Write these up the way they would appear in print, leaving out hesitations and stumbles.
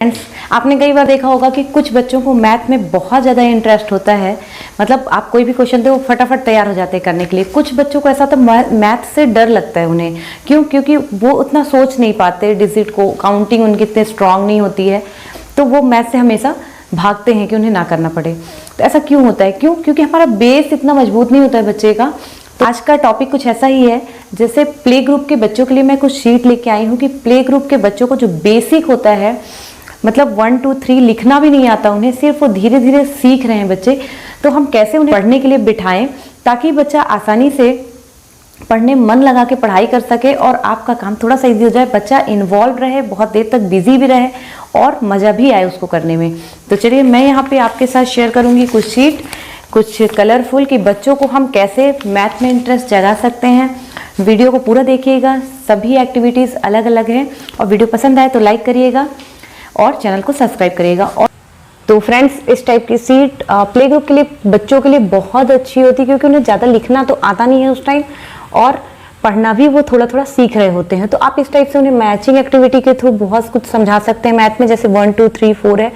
Friends, आपने कई बार देखा होगा कि कुछ बच्चों को मैथ में बहुत ज़्यादा इंटरेस्ट होता है। मतलब आप कोई भी क्वेश्चन दे वो फटाफट तैयार हो जाते हैं करने के लिए। कुछ बच्चों को ऐसा होता है मैथ से डर लगता है उन्हें। क्यों? क्योंकि वो उतना सोच नहीं पाते, डिजिट को काउंटिंग उनकी इतनी स्ट्रांग नहीं होती है, तो वो मैथ से हमेशा भागते हैं कि उन्हें ना करना पड़े। तो ऐसा क्यों होता है? क्यों? क्योंकि हमारा बेस इतना मजबूत नहीं होता है बच्चे का। तो आज का टॉपिक कुछ ऐसा ही है। जैसे प्ले ग्रुप के बच्चों के लिए मैं कुछ शीट लेके आई हूँ कि प्ले ग्रुप के बच्चों को जो बेसिक होता है, मतलब 1 2 3 लिखना भी नहीं आता उन्हें, सिर्फ वो धीरे धीरे सीख रहे हैं बच्चे, तो हम कैसे उन्हें पढ़ने के लिए बिठाएं ताकि बच्चा आसानी से पढ़ने मन लगा के पढ़ाई कर सके और आपका काम थोड़ा सा ईजी हो जाए, बच्चा इन्वॉल्व रहे, बहुत देर तक बिजी भी रहे और मज़ा भी आए उसको करने में। तो चलिए मैं यहाँ पे आपके साथ शेयर करूँगी कुछ शीट, कुछ कलरफुल, कि बच्चों को हम कैसे मैथ में इंटरेस्ट जगा सकते हैं। वीडियो को पूरा देखिएगा, सभी एक्टिविटीज़ अलग अलग हैं, और वीडियो पसंद आए तो लाइक करिएगा और चैनल को सब्सक्राइब करिएगा। और तो फ्रेंड्स, इस टाइप की सीट प्ले ग्रुप के लिए बच्चों के लिए बहुत अच्छी होती है, क्योंकि उन्हें ज़्यादा लिखना तो आता नहीं है उस टाइम, और पढ़ना भी वो थोड़ा थोड़ा सीख रहे होते हैं। तो आप इस टाइप से उन्हें मैचिंग एक्टिविटी के थ्रू बहुत कुछ समझा सकते हैं मैथ में। जैसे 1 2 3 4 है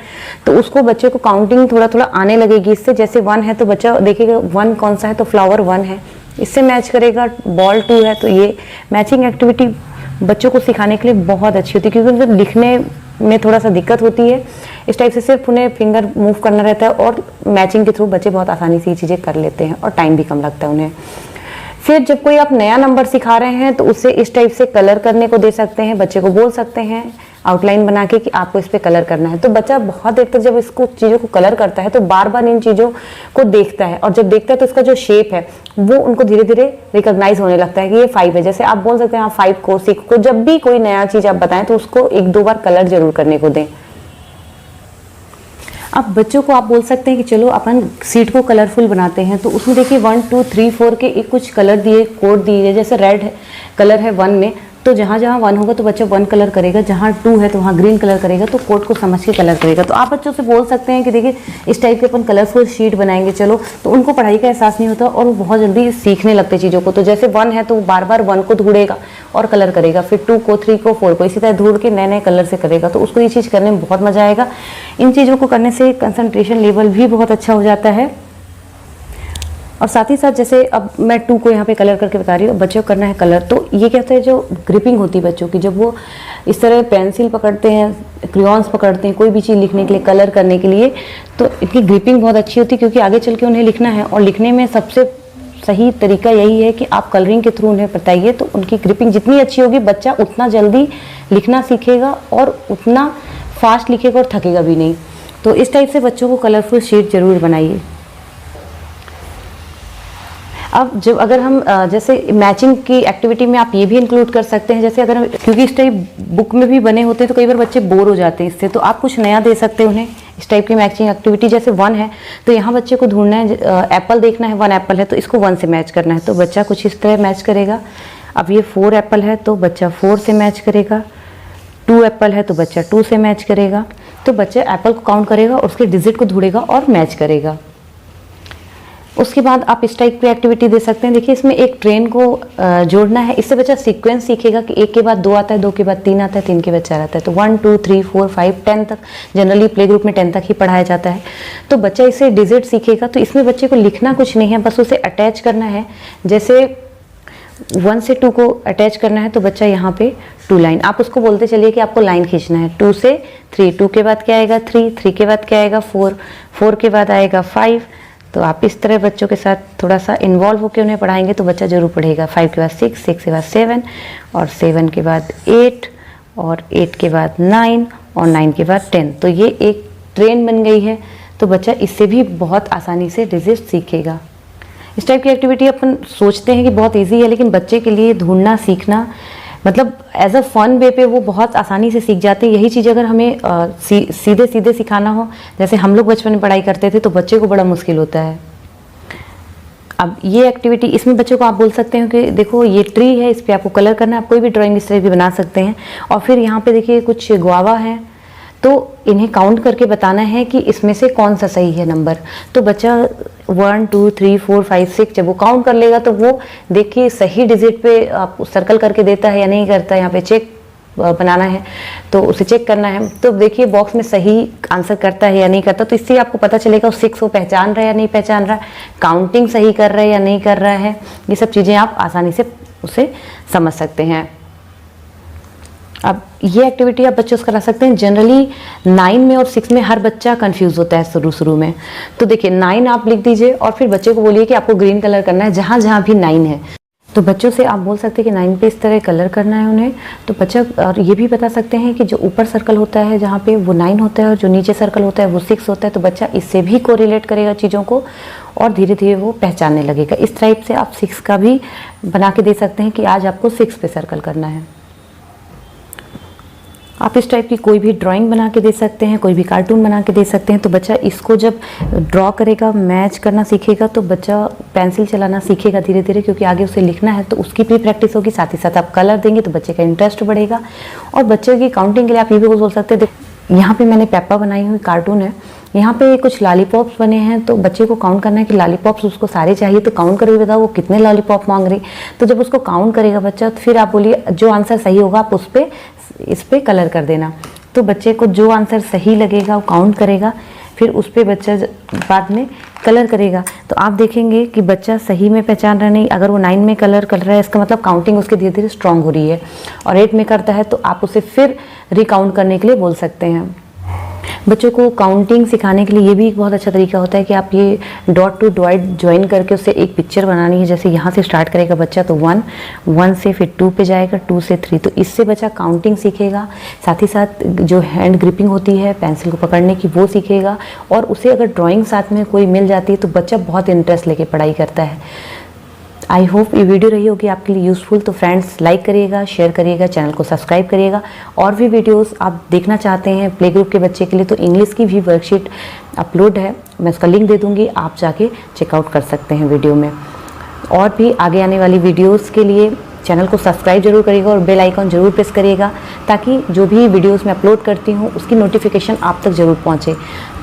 तो उसको बच्चे को काउंटिंग थोड़ा थोड़ा आने लगेगी इससे। जैसे 1 है तो बच्चा देखेगा 1 कौन सा है, तो फ्लावर 1 है, इससे मैच करेगा। बॉल 2 है तो ये मैचिंग एक्टिविटी बच्चों को सिखाने के लिए बहुत अच्छी होती है, क्योंकि उनको लिखने में थोड़ा सा दिक्कत होती है। इस टाइप से सिर्फ उन्हें फिंगर मूव करना रहता है और मैचिंग के थ्रू बच्चे बहुत आसानी से ये चीज़ें कर लेते हैं और टाइम भी कम लगता है उन्हें। फिर जब कोई आप नया नंबर सिखा रहे हैं तो उसे इस टाइप से कलर करने को दे सकते हैं। बच्चे को बोल सकते हैं आउटलाइन बना के कि आपको इस पे कलर करना है, तो बच्चा बहुत देर तक जब इसको चीज़ों को कलर करता है तो बार बार इन चीज़ों को देखता है, और जब देखता है तो इसका जो शेप है वो उनको धीरे धीरे रिकॉग्नाइज होने लगता है कि ये 5 है। जैसे आप बोल सकते हैं 5 को 6 को, जब भी कोई नया चीज़ आप बताएं तो उसको 1 2 बार कलर जरूर करने को दें। अब बच्चों को आप बोल सकते हैं कि चलो अपन सीट को कलरफुल बनाते हैं, तो उसमें देखिए 1 2 3 4 के एक कुछ कलर दिए, कोड दिए। जैसे रेड कलर है 1 में, तो जहाँ जहाँ 1 होगा तो बच्चा 1 कलर करेगा, जहाँ 2 है तो वहाँ ग्रीन कलर करेगा, तो कोड को समझ के कलर करेगा। तो आप बच्चों से बोल सकते हैं कि देखिए इस टाइप के अपन कलरफुल शीट बनाएंगे चलो, तो उनको पढ़ाई का एहसास नहीं होता और वो बहुत जल्दी सीखने लगते चीज़ों को। तो जैसे 1 है तो वो बार बार 1 को ढूंढेगा और कलर करेगा, फिर 2 को 3 को 4 को, इसी तरह ढूंढ के नए नए कलर से करेगा। तो उसको ये चीज़ करने में बहुत मज़ा आएगा। इन चीज़ों को करने से कंसंट्रेशन लेवल भी बहुत अच्छा हो जाता है। और साथ ही साथ जैसे अब मैं 2 को यहाँ पे कलर करके बता रही हूँ, बच्चों को करना है कलर, तो ये क्या होता है, जो ग्रिपिंग होती है बच्चों की, जब वो इस तरह पेंसिल पकड़ते हैं, क्रेयॉन्स पकड़ते हैं कोई भी चीज़ लिखने के लिए, कलर करने के लिए, तो इनकी ग्रिपिंग बहुत अच्छी होती है, क्योंकि आगे चल के उन्हें लिखना है। और लिखने में सबसे सही तरीका यही है कि आप कलरिंग के थ्रू उन्हें बताइए, तो उनकी ग्रिपिंग जितनी अच्छी होगी बच्चा उतना जल्दी लिखना सीखेगा और उतना फास्ट लिखेगा और थकेगा भी नहीं। तो इस टाइप से बच्चों को कलरफुल शीट जरूर बनाइए। अब जब अगर हम जैसे मैचिंग की एक्टिविटी में आप ये भी इंक्लूड कर सकते हैं, जैसे अगर हम, क्योंकि इस टाइप बुक में भी बने होते हैं तो कई बार बच्चे बोर हो जाते हैं इससे, तो आप कुछ नया दे सकते हैं उन्हें इस टाइप की मैचिंग एक्टिविटी। जैसे 1 है तो यहाँ बच्चे को ढूंढना है, एप्पल देखना है, 1 एप्पल है तो इसको 1 से मैच करना है, तो बच्चा कुछ इस तरह मैच करेगा। अब ये 4 एप्पल है तो बच्चा 4 से मैच करेगा, 2 एप्पल है तो बच्चा 2 से मैच करेगा। तो बच्चा एप्पल को काउंट करेगा और उसके डिजिट को ढूंढेगा और मैच करेगा। उसके बाद आप इस टाइप की एक्टिविटी दे सकते हैं। देखिए इसमें एक ट्रेन को जोड़ना है, इससे बच्चा सीक्वेंस सीखेगा कि 1 के बाद 2 आता है, 2 के बाद 3 आता है, 3 के बाद 4 आता है। तो 1 2 3 4 5 10 तक, जनरली प्ले ग्रुप में 10 तक ही पढ़ाया जाता है, तो बच्चा इससे डिजिट सीखेगा। तो इसमें बच्चे को लिखना कुछ नहीं है, बस उसे अटैच करना है। जैसे 1 से 2 को अटैच करना है तो बच्चा यहाँ पे 2 लाइन, आप उसको बोलते चलिए कि आपको लाइन खींचना है। 2 से 3, 2 के बाद क्या आएगा 3, 3 के बाद क्या आएगा 4, 4 के बाद आएगा 5। तो आप इस तरह बच्चों के साथ थोड़ा सा इन्वॉल्व होकर उन्हें पढ़ाएंगे तो बच्चा जरूर पढ़ेगा। 5 के बाद 6, 6 के बाद 7, और 7 के बाद 8, और 8 के बाद 9, और 9 के बाद 10। तो ये एक ट्रेन बन गई है, तो बच्चा इससे भी बहुत आसानी से डिजिट सीखेगा। इस टाइप की एक्टिविटी अपन सोचते हैं कि बहुत इजी है, लेकिन बच्चे के लिए ढूंढना सीखना, मतलब एज अ फन वे पे वो बहुत आसानी से सीख जाते हैं। यही चीज़ अगर हमें सीधे सीधे सिखाना हो, जैसे हम लोग बचपन में पढ़ाई करते थे, तो बच्चे को बड़ा मुश्किल होता है। अब ये एक्टिविटी, इसमें बच्चों को आप बोल सकते हैं कि देखो ये ट्री है, इस पर आपको कलर करना है, आप कोई भी ड्राइंग इस तरह की बना सकते हैं। और फिर यहाँ पे देखिए कुछ गुआवा है, तो इन्हें काउंट करके बताना है कि इसमें से कौन सा सही है नंबर। तो बच्चा 1 2 3 4 5 6 जब वो काउंट कर लेगा तो वो देखिए सही डिजिट पे आप सर्कल करके देता है या नहीं करता है, यहाँ पे चेक बनाना है तो उसे चेक करना है। तो देखिए बॉक्स में सही आंसर करता है या नहीं करता, तो इससे आपको पता चलेगा वो 6 वो पहचान रहा है या नहीं पहचान रहा है, काउंटिंग सही कर रहा है या नहीं कर रहा है। ये सब चीज़ें आप आसानी से उसे समझ सकते हैं। अब ये एक्टिविटी आप बच्चों से करा सकते हैं। जनरली 9 में और 6 में हर बच्चा कंफ्यूज होता है शुरू में। तो देखिए 9 आप लिख दीजिए और फिर बच्चे को बोलिए कि आपको ग्रीन कलर करना है जहाँ जहाँ भी 9 है। तो बच्चों से आप बोल सकते हैं कि 9 पे इस तरह कलर करना है उन्हें। तो बच्चा, और ये भी बता सकते हैं कि जो ऊपर सर्कल होता है जहाँ पे वो 9 होता है और जो नीचे सर्कल होता है वो 6 होता है। तो बच्चा इससे भी कोरिलेट करेगा चीज़ों को और धीरे धीरे वो पहचानने लगेगा। इस टाइप से आप 6 का भी बना के दे सकते हैं कि आज आपको 6 पे सर्कल करना है। आप इस टाइप की कोई भी ड्राइंग बना के दे सकते हैं, कोई भी कार्टून बना के दे सकते हैं। तो बच्चा इसको जब ड्रॉ करेगा, मैच करना सीखेगा, तो बच्चा पेंसिल चलाना सीखेगा धीरे धीरे, क्योंकि आगे उसे लिखना है तो उसकी भी प्रैक्टिस होगी। साथ ही साथ आप कलर देंगे तो बच्चे का इंटरेस्ट बढ़ेगा। और बच्चे की काउंटिंग के लिए आप ये भी बोल सकते हैं, यहाँ पे मैंने पेप्पा बनाई हुई कार्टून है, यहाँ पे कुछ लॉलीपॉप्स बने हैं, तो बच्चे को काउंट करना है कि लॉलीपॉप्स उसको सारे चाहिए, तो काउंट करके बताओ वो कितने लॉलीपॉप मांग रही। तो जब उसको काउंट करेगा बच्चा, तो फिर आप बोलिए जो आंसर सही होगा आप इस पे कलर कर देना। तो बच्चे को जो आंसर सही लगेगा वो काउंट करेगा, फिर उस पर बच्चा बाद में कलर करेगा। तो आप देखेंगे कि बच्चा सही में पहचान रहा नहीं। अगर वो 9 में कलर कर रहा है इसका मतलब काउंटिंग उसकी धीरे धीरे स्ट्रांग हो रही है। और 8 में करता है तो आप उसे फिर रिकाउंट करने के लिए बोल सकते हैं। बच्चों को काउंटिंग सिखाने के लिए ये भी एक बहुत अच्छा तरीका होता है कि आप ये डॉट टू डॉट ज्वाइन करके उससे एक पिक्चर बनानी है। जैसे यहाँ से स्टार्ट करेगा बच्चा तो 1 से फिर 2 पे जाएगा, 2 से 3। तो इससे बच्चा काउंटिंग सीखेगा, साथ ही साथ जो हैंड ग्रिपिंग होती है पेंसिल को पकड़ने की वो सीखेगा। और उसे अगर ड्राइंग साथ में कोई मिल जाती है तो बच्चा बहुत इंटरेस्ट लेके पढ़ाई करता है। आई होप ये वीडियो रही होगी आपके लिए यूज़फुल। तो फ्रेंड्स लाइक करिएगा, शेयर करिएगा, चैनल को सब्सक्राइब करिएगा। और भी वीडियोस आप देखना चाहते हैं प्ले ग्रुप के बच्चे के लिए तो इंग्लिश की भी वर्कशीट अपलोड है, मैं उसका लिंक दे दूँगी, आप जाके चेकआउट कर सकते हैं वीडियो में। और भी आगे आने वाली वीडियोज़ के लिए चैनल को सब्सक्राइब जरूर करिएगा और बेल आइकॉन जरूर प्रेस करिएगा, ताकि जो भी वीडियोज़ मैं अपलोड करती हूँ उसकी नोटिफिकेशन आप तक ज़रूर पहुँचे। तो